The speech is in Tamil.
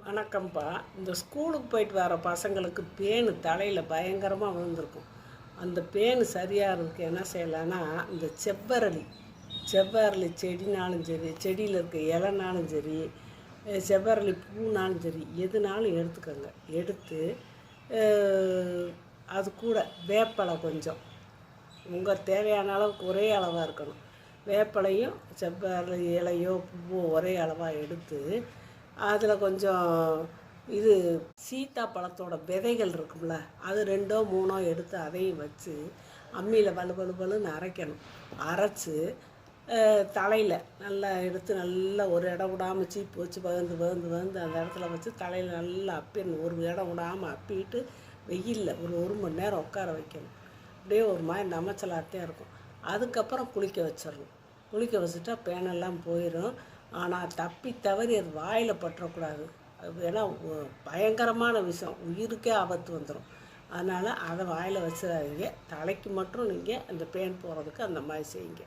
வணக்கம்ப்பா. இந்த ஸ்கூலுக்கு போயிட்டு வர பசங்களுக்கு பேனு தலையில் பயங்கரமாக விழுந்திருக்கும். அந்த பேனு சரியாகிறதுக்கு என்ன செய்யலான்னா, இந்த செவ்வரளி செடினாலும் சரி, செடியில் இருக்க இலைனாலும் சரி, செவ்வரளி பூனாலும் சரி, எதுனாலும் எடுத்துக்கோங்க. எடுத்து அது கூட வேப்பலை கொஞ்சம், உங்கள் தேவையான அளவுக்கு ஒரே அளவாக இருக்கணும். வேப்பலையும் செவ்வரளி இலையோ பூவோ ஒரே அளவாக எடுத்து அதில் கொஞ்சம் இது சீத்தாப்பழத்தோட விதைகள் இருக்கும்ல, அது 2ஓ 3ஓ எடுத்து அதையும் வச்சு அம்மியில் வலுவலுன்னு அரைக்கணும். அரைச்சி தலையில் நல்லா எடுத்து நல்லா ஒரு இடம் விடாமல் சீப்பு வச்சு வகுந்து அந்த இடத்துல வச்சு தலையில் நல்லா அப்பிடணும். ஒரு இடம் விடாமல் அப்பிட்டு வெயிலில் ஒரு மணி நேரம் உட்கார வைக்கணும். அப்படியே ஒரு மாதிரி நமைச்சலாத்தையும் இருக்கும். அதுக்கப்புறம் குளிக்க வச்சிடணும். குளிக்க வச்சுட்டா பேனெல்லாம் போயிடும். ஆனால் தப்பி தவறி அது வாயில் பற்றக்கூடாது. அது ஏன்னா பயங்கரமான விஷம், உயிருக்கே ஆபத்து வந்துடும். அதனால் அதை வாயில் வச்சிடாதீங்க. தலைக்கு மட்டும் நீங்கள் அந்த பேன் போகிறதுக்கு அந்த மாதிரி செய்யுங்க.